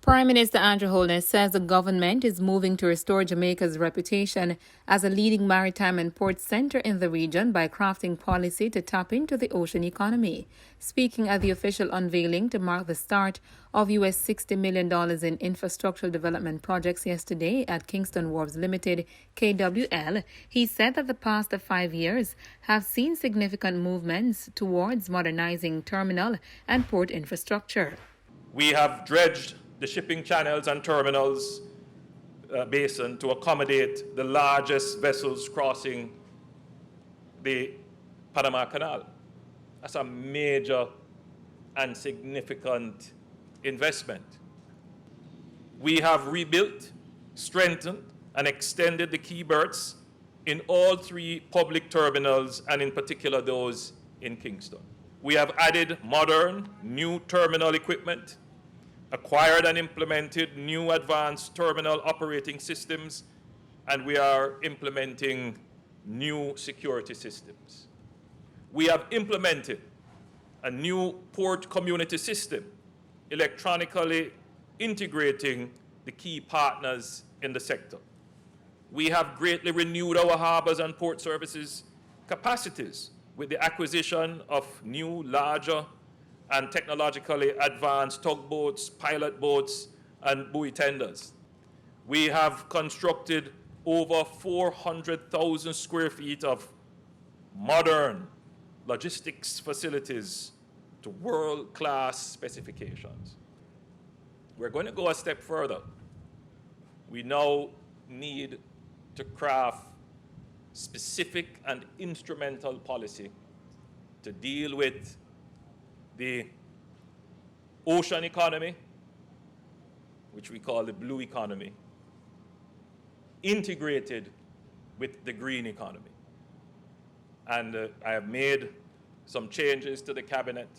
Prime Minister Andrew Holness says the government is moving to restore Jamaica's reputation as a leading maritime and port centre in the region by crafting policy to tap into the ocean economy. Speaking at the official unveiling to mark the start of US $60 million in infrastructural development projects yesterday at Kingston Wharves Limited, KWL, he said that the past 5 years have seen significant movements towards modernizing terminal and port infrastructure. We have dredged the shipping channels and terminals basin to accommodate the largest vessels crossing the Panama Canal. That's a major and significant investment. We have rebuilt, strengthened, and extended the key berths in all 3 public terminals, and in particular those in Kingston. We have added modern, new terminal equipment, acquired and implemented new advanced terminal operating systems, and we are implementing new security systems. We have implemented a new port community system, electronically integrating the key partners in the sector. We have greatly renewed our harbors and port services capacities with the acquisition of new, larger, and technologically advanced tugboats, pilot boats, and buoy tenders. We have constructed over 400,000 square feet of modern logistics facilities to world-class specifications. We're going to go a step further. We now need to craft specific and instrumental policy to deal with the ocean economy, which we call the blue economy, integrated with the green economy. And I have made some changes to the cabinet,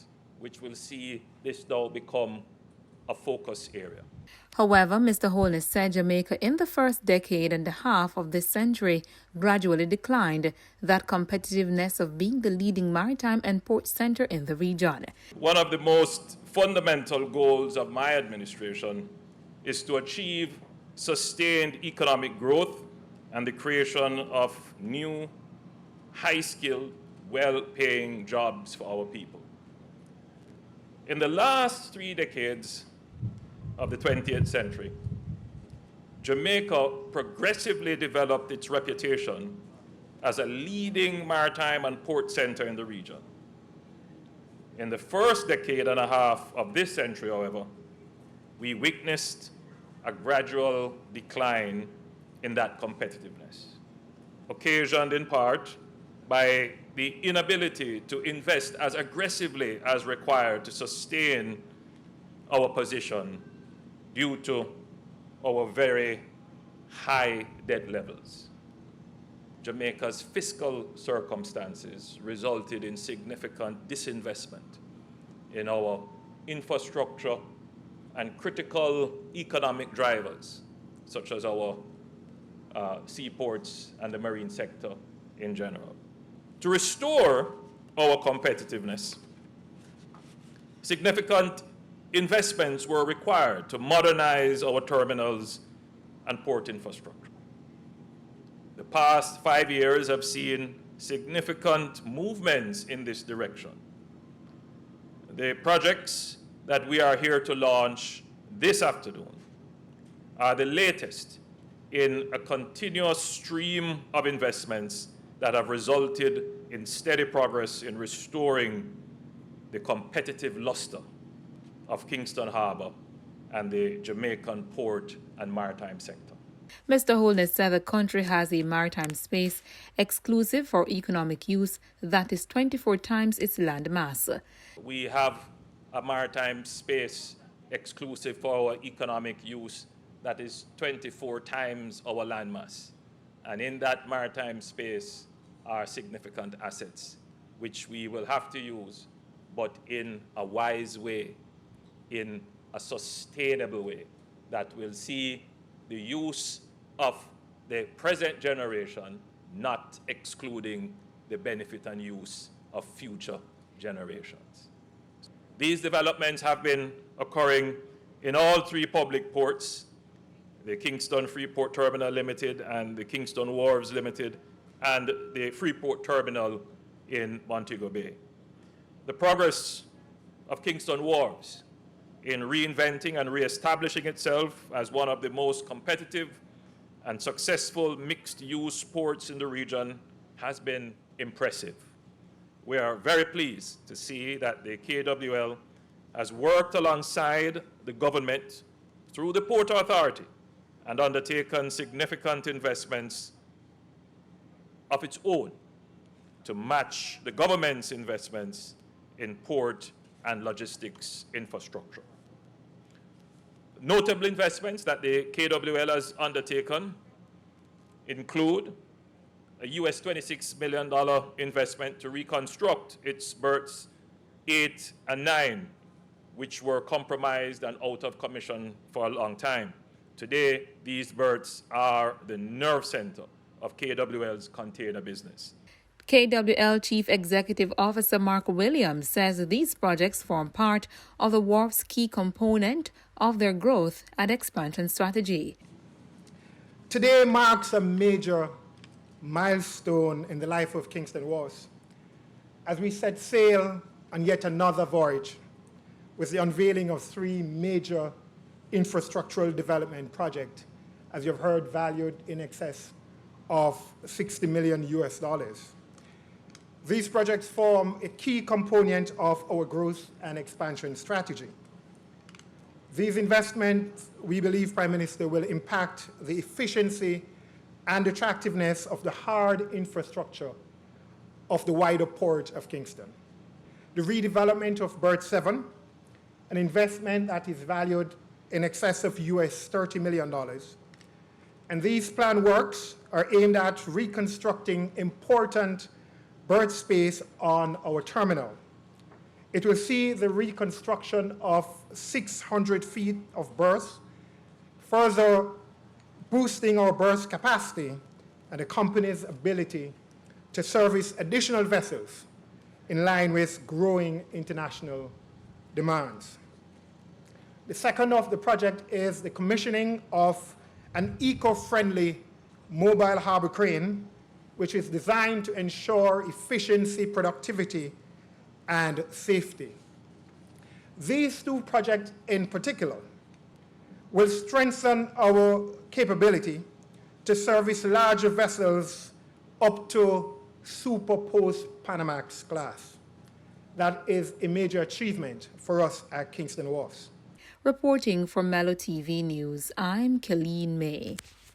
which will see this now become a focus area. However, Mr. Holness said Jamaica in the first decade and a half of this century gradually declined that competitiveness of being the leading maritime and port centre in the region. One of the most fundamental goals of my administration is to achieve sustained economic growth and the creation of new, high-skilled, well-paying jobs for our people. In the last 3 decades of the 20th century, Jamaica progressively developed its reputation as a leading maritime and port center in the region. In the first decade and a half of this century, however, we witnessed a gradual decline in that competitiveness, occasioned in part by the inability to invest as aggressively as required to sustain our position due to our very high debt levels. Jamaica's fiscal circumstances resulted in significant disinvestment in our infrastructure and critical economic drivers, such as our seaports and the marine sector in general. To restore our competitiveness, significant investments were required to modernize our terminals and port infrastructure. The past 5 years have seen significant movements in this direction. The projects that we are here to launch this afternoon are the latest in a continuous stream of investments that have resulted in steady progress in restoring the competitive luster of Kingston Harbour and the Jamaican port and maritime sector. Mr. Holness said the country has a maritime space exclusive for economic use that is 24 times its land mass. We have a maritime space exclusive for our economic use that is 24 times our land mass. And in that maritime space are significant assets, which we will have to use, but in a wise way, in a sustainable way that will see the use of the present generation not excluding the benefit and use of future generations. These developments have been occurring in all three public ports, the Kingston Freeport Terminal Limited and the Kingston Wharves Limited, and the Freeport Terminal in Montego Bay. The progress of Kingston Wharves in reinventing and reestablishing itself as one of the most competitive and successful mixed-use ports in the region has been impressive. We are very pleased to see that the KWL has worked alongside the government through the Port Authority and undertaken significant investments of its own to match the government's investments in port and logistics infrastructure. Notable investments that the KWL has undertaken include a US $26 million investment to reconstruct its berths 8 and 9, which were compromised and out of commission for a long time. Today, these berths are the nerve center of KWL's container business. KWL Chief Executive Officer Mark Williams says these projects form part of the wharf's key component of their growth and expansion strategy. Today marks a major milestone in the life of Kingston Wharves as we set sail on yet another voyage with the unveiling of 3 major infrastructural development projects, as you've heard, valued in excess of $60 million US. These projects form a key component of our growth and expansion strategy. These investments, we believe, Prime Minister, will impact the efficiency and attractiveness of the hard infrastructure of the wider port of Kingston. The redevelopment of Berth 7, an investment that is valued in excess of US $30 million. And these planned works are aimed at reconstructing important berth space on our terminal. It will see the reconstruction of 600 feet of berths, further boosting our berth capacity and the company's ability to service additional vessels in line with growing international demands. The second of the project is the commissioning of an eco-friendly mobile harbor crane, which is designed to ensure efficiency, productivity, and safety. These 2 projects in particular will strengthen our capability to service larger vessels up to Super Post-Panamax class. That is a major achievement for us at Kingston Wharves. Reporting for Mellow TV News, I'm Kylene May.